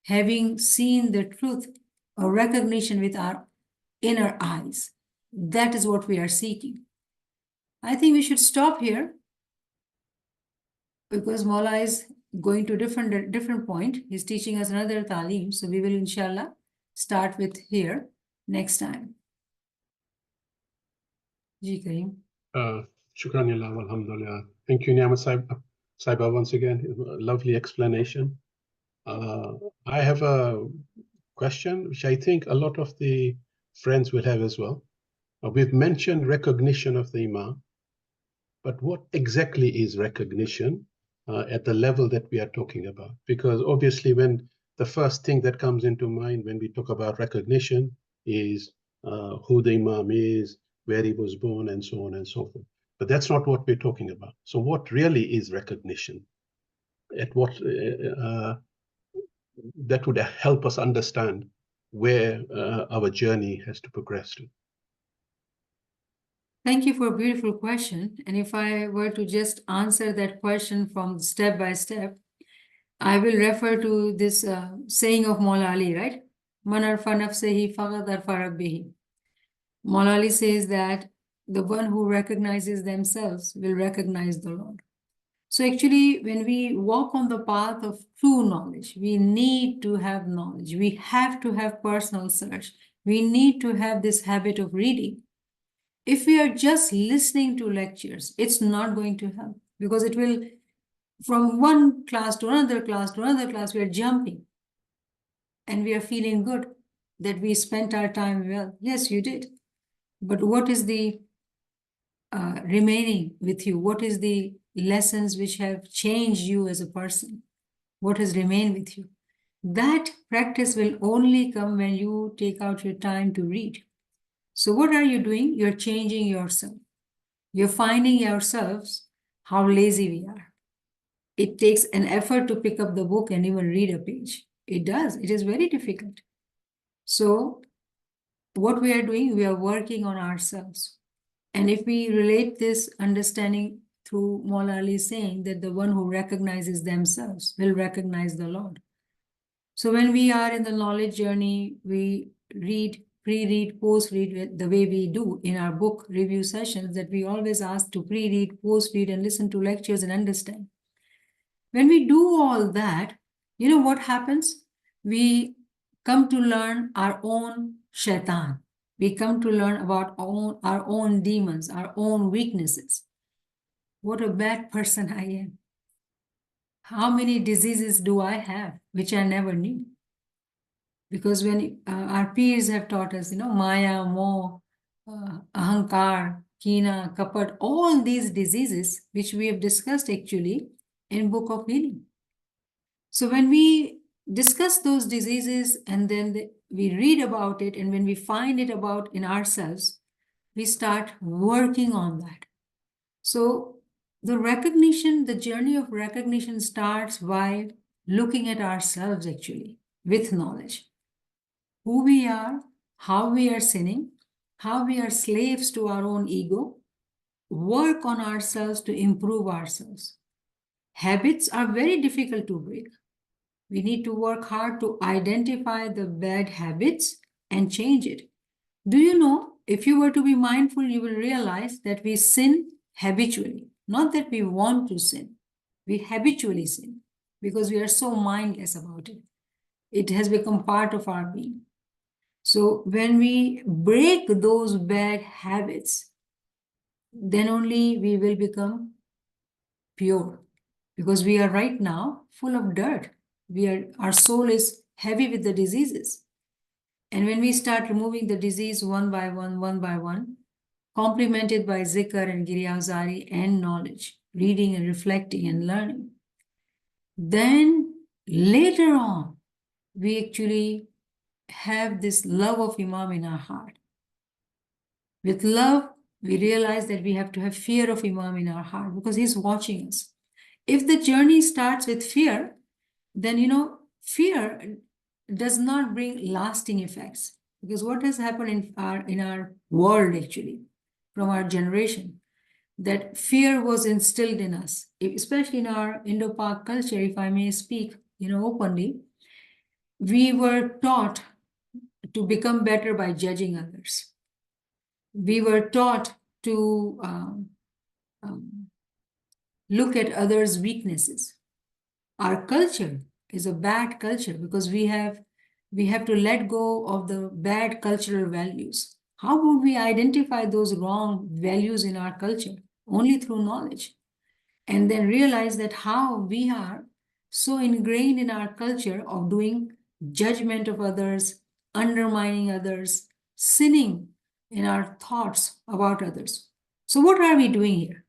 having seen the truth or recognition with our inner eyes. That is what we are seeking. I think we should stop here because Mawla is going to different point. He's teaching us another talim. So we will inshallah start with here next time. Ji Kareem. Shukran Allah, alhamdulillah. Thank you, Niamat Saiba, once again. Lovely explanation. I have a question, which I think a lot of the friends will have as well. We've mentioned recognition of the Imam, but what exactly is recognition at the level that we are talking about? Because obviously when the first thing that comes into mind when we talk about recognition is who the Imam is, where he was born, and so on and so forth. But that's not what we're talking about. So what really is recognition? At what that would help us understand where our journey has to progress to. Thank you for a beautiful question. And if I were to just answer that question from step by step, I will refer to this saying of Maula Ali, right? Man arfa nafsehi faqad arfa rabbihi. Maula Ali says that the one who recognizes themselves will recognize the Lord. So actually, when we walk on the path of true knowledge, we need to have knowledge. We have to have personal search. We need to have this habit of reading. If we are just listening to lectures, it's not going to help because it will, from one class to another class to another class, we are jumping and we are feeling good that we spent our time well. Yes, you did. But what is the remaining with you? What is the lessons which have changed you as a person? What has remained with you? That practice will only come when you take out your time to read. So what are you doing? You're changing yourself. You're finding yourselves how lazy we are. It takes an effort to pick up the book and even read a page. It does. It is very difficult. So what we are doing, we are working on ourselves. And if we relate this understanding through Maula Ali saying that the one who recognizes themselves will recognize the Lord. So when we are in the knowledge journey, we read, pre-read, post-read the way we do in our book review sessions that we always ask to pre-read, post-read, and listen to lectures and understand. When we do all that, you know what happens? We come to learn our own shaitan. We come to learn about our own demons, our own weaknesses. What a bad person I am. How many diseases do I have, which I never knew? Because when our peers have taught us, you know, Maya, Moh, Ahankar, Kina, Kapat, all these diseases, which we have discussed actually in Book of Healing. So when we discuss those diseases and then we read about it, and when we find it about in ourselves, we start working on that. So the recognition, the journey of recognition starts by looking at ourselves actually with knowledge. Who we are, how we are sinning, how we are slaves to our own ego, work on ourselves to improve ourselves. Habits are very difficult to break. We need to work hard to identify the bad habits and change it. Do you know, if you were to be mindful, you will realize that we sin habitually, not that we want to sin. We habitually sin because we are so mindless about it. It has become part of our being. So when we break those bad habits, then only we will become pure, because we are right now full of dirt. Our soul is heavy with the diseases. And when we start removing the disease one by one, complemented by zikr and giryazari and knowledge, reading and reflecting and learning, then later on, we actually have this love of Imam in our heart. With love, we realize that we have to have fear of Imam in our heart because he's watching us. If the journey starts with fear, then fear does not bring lasting effects. Because what has happened in our world actually, from our generation, that fear was instilled in us, especially in our Indo-Pak culture, if I may speak, openly, we were taught to become better by judging others. We were taught to look at others' weaknesses. Our culture is a bad culture because we have to let go of the bad cultural values. How would we identify those wrong values in our culture? Only through knowledge. And then realize that how we are so ingrained in our culture of doing judgment of others, undermining others, sinning in our thoughts about others. So what are we doing here?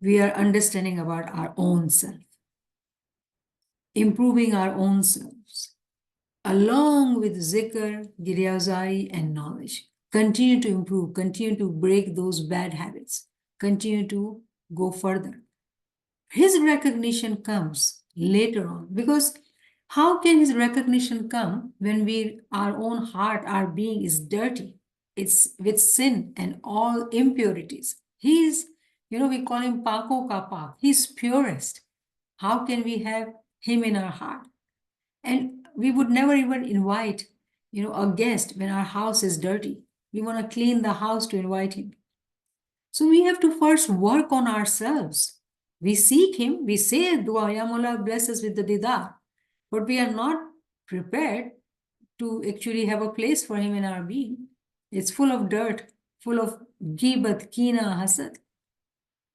We are understanding about our own self, improving our own selves, along with zikr, giryazari, and knowledge. Continue to improve, continue to break those bad habits, continue to go further. His recognition comes later on, because how can his recognition come when our own heart, our being is dirty? It's with sin and all impurities. He's, we call him Pako Ka Pak. He's purest. How can we have him in our heart? And we would never even invite, a guest when our house is dirty. We want to clean the house to invite him. So we have to first work on ourselves. We seek him, we say dua, Ya Mullah, bless us with the didar, but we are not prepared to actually have a place for him in our being. It's full of dirt, full of ghibat, kina, hasad.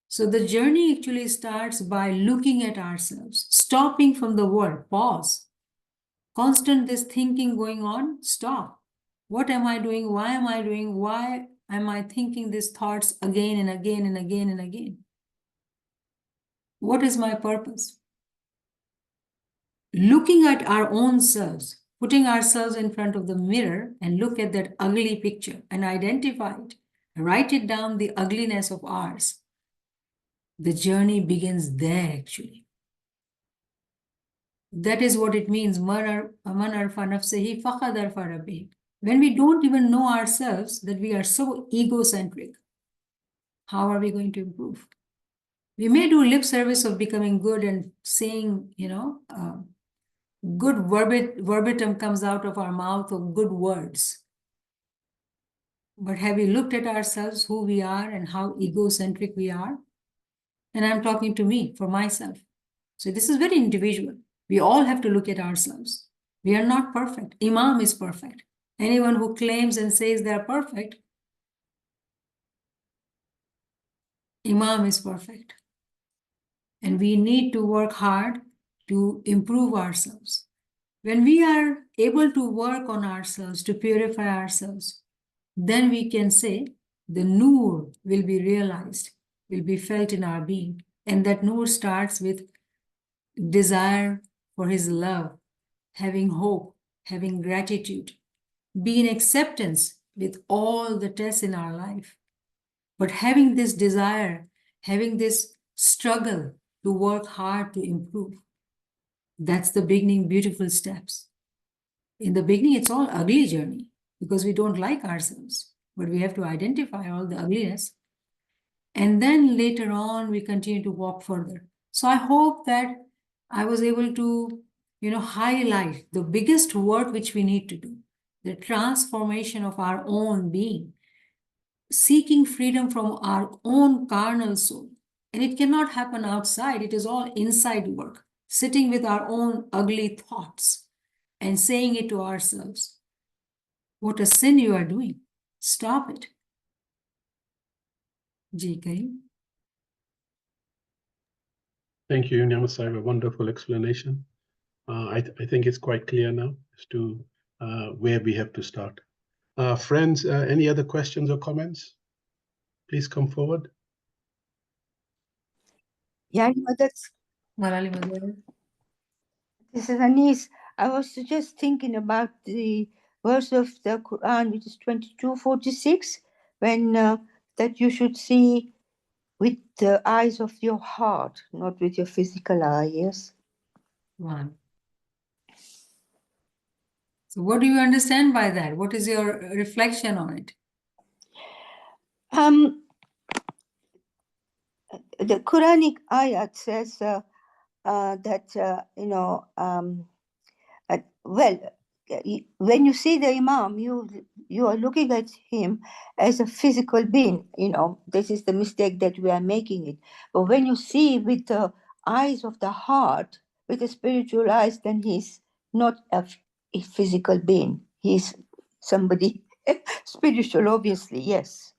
So the journey actually starts by looking at ourselves, stopping from the world, pause. Constant this thinking going on, stop. What am I doing? Why am I doing? Why am I thinking these thoughts again and again and again and again? What is my purpose? Looking at our own selves, putting ourselves in front of the mirror and look at that ugly picture and identify it, write it down, the ugliness of ours. The journey begins there actually. That is what it means. When we don't even know ourselves, that we are so egocentric, how are we going to improve? We may do lip service of becoming good and saying, good verbatim comes out of our mouth of good words. But have we looked at ourselves, who we are and how egocentric we are? And I'm talking to me, for myself. So this is very individual. We all have to look at ourselves. We are not perfect. Imam is perfect. Anyone who claims and says they're perfect, Imam is perfect. And we need to work hard to improve ourselves. When we are able to work on ourselves, to purify ourselves, then we can say the nur will be realized, will be felt in our being. And that nur starts with desire for his love, having hope, having gratitude, be in acceptance with all the tests in our life. But having this desire, having this struggle to work hard to improve, that's the beginning, beautiful steps. In the beginning, it's all ugly journey because we don't like ourselves, but we have to identify all the ugliness. And then later on, we continue to walk further. So I hope that I was able to, highlight the biggest work which we need to do. the transformation of our own being, seeking freedom from our own carnal soul. And it cannot happen outside, it is all inside work, sitting with our own ugly thoughts and saying it to ourselves, what a sin you are doing. Stop it. Ji Karim. Thank you, Niamat Sahib. A wonderful explanation. I think it's quite clear now as to where we have to start. Friends, any other questions or comments? Please come forward. Yeah, that's Malali Madhuri. this is Anis. I was just thinking about the verse of the Quran, which is 22:46, when that you should see with the eyes of your heart, not with your physical eye. Yes. One. So what do you understand by that? What is your reflection on it? The Quranic ayat says that when you see the Imam, you are looking at him as a physical being. This is the mistake that we are making it. But when you see with the eyes of the heart, with the spiritual eyes, then he's not a physical being. He's somebody spiritual, obviously. Yes.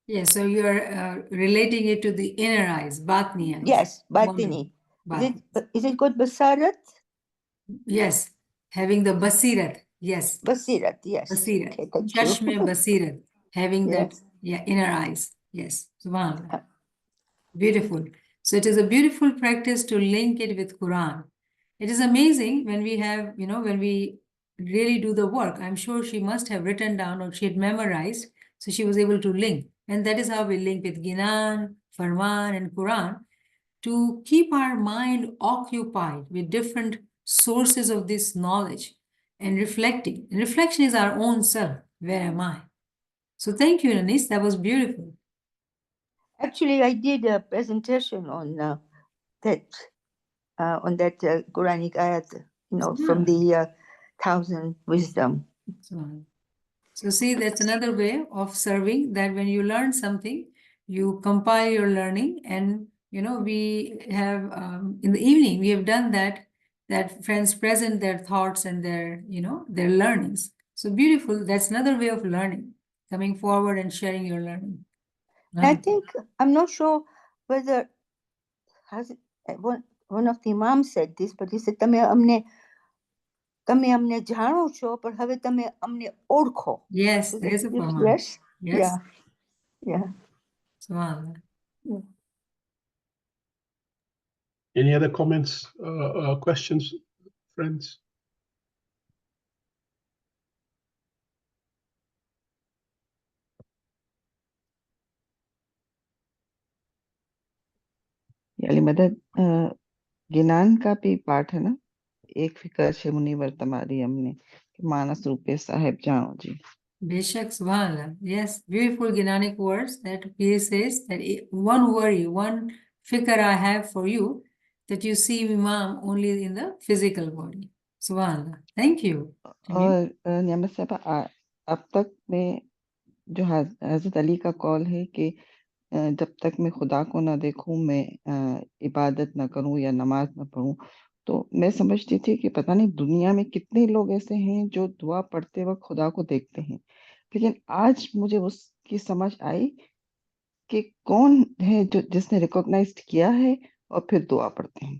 Yes, so you're relating it to the inner eyes, Batni eyes. Yes, Wonderful. Batini. Is it called Basarat? Yes, having the Basirat. Yes. Basirat, yes. Basirat. Okay, thank you. Chashme Basirat. Having that Yes. inner eyes. Yes. Subhanallah. Beautiful. So it is a beautiful practice to link it with Quran. It is amazing when we have, when we really do the work. I'm sure she must have written down or she had memorized, so she was able to link. And that is how we link with Ginan, Farman, and Quran to keep our mind occupied with different sources of this knowledge and reflecting. And reflection is our own self. Where am I? So thank you, Anis. That was beautiful. Actually, I did a presentation on that Quranic ayat, from the Thousand Wisdom. So see, that's another way of serving, that when you learn something, you compile your learning, and we have in the evening we have done that friends present their thoughts and their learnings. So beautiful. That's another way of learning, coming forward and sharing your learning. I think, I'm not sure whether one of the imams said this, but he said, તમે અમને જાણો છો, પણ હવે તમે અમને ઓળખો. Yes, there is a Farman. Yes. Yes. Yeah. Subhanallah. Any other comments, questions, friends? याली मदद गिनान का भी पाठ है ना, एक फिकर छे मुनिवर तमारी हमने मानस रूपे साहेब जानो जी. Beshak, subhanallah. Yes, beautiful Ginanic words that he says that one worry, one fikr I have for you, that you see Imam only in the physical body. Subhanallah. Thank you. और नियामत साहबा, अब तक में जो हजरत अली का कॉल है कि जब तक मैं खुदा को ना देखूं मैं इबादत ना करूं या नमाज ना पढ़ूं, तो मैं समझती थी कि पता नहीं दुनिया में कितने लोग ऐसे हैं जो दुआ पढ़ते वक्त खुदा को देखते हैं, लेकिन आज मुझे उसकी समझ आई कि कौन है जो जिसने रिकॉग्नाइज किया है और फिर दुआ पढ़ते हैं.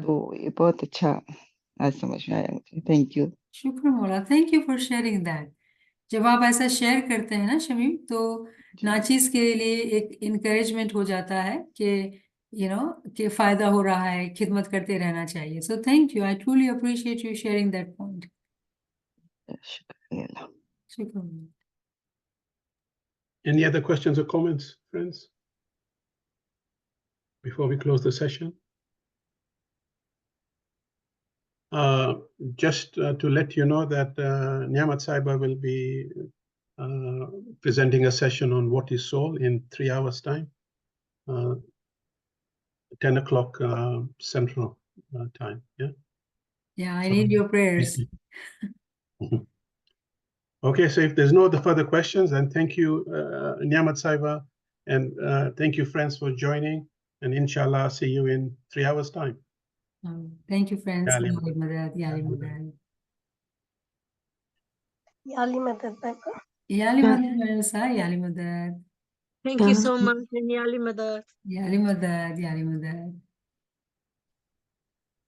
तो ये बहुत अच्छा आज समझ में आया मुझे. Thank you. शुक्र मौला. Thank you for sharing that. जब आप ऐसा शेयर करते हैं ना शमीम, तो नाचीज के लिए एक इनकरेजमेंट हो जाता है कि कि फायदा हो रहा है, खिदमत करते रहना चाहिए. So thank you. I truly appreciate you sharing that point. शुक्र. Any other questions or comments, friends, before we close the session? Just to let you know that Niamat Saiba will be presenting a session on what is soul in 3 hours time, 10 o'clock Central time. Yeah. Yeah, I need your prayers. Okay, so if there's no other further questions, then thank you, Niamat Saiba, and thank you, friends, for joining. And inshallah, see you in 3 hours' time. Thank you, friends. Yali Yali Madad, Yali Madad. Yali Madad Becca. Yali Madad, Marisa, Yali Madad. Thank you so much, and Yali Madad. Yali Madad, Yali Madad.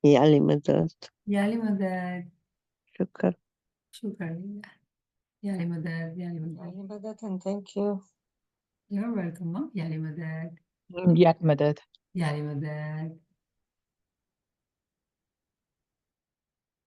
يعلي مدد Yali Madad. شكرا Shukran. Yali Madad, Yali Madad. Yali Madad, and thank you. You're welcome, Yali Madad. Yali Madad. Yali Madad.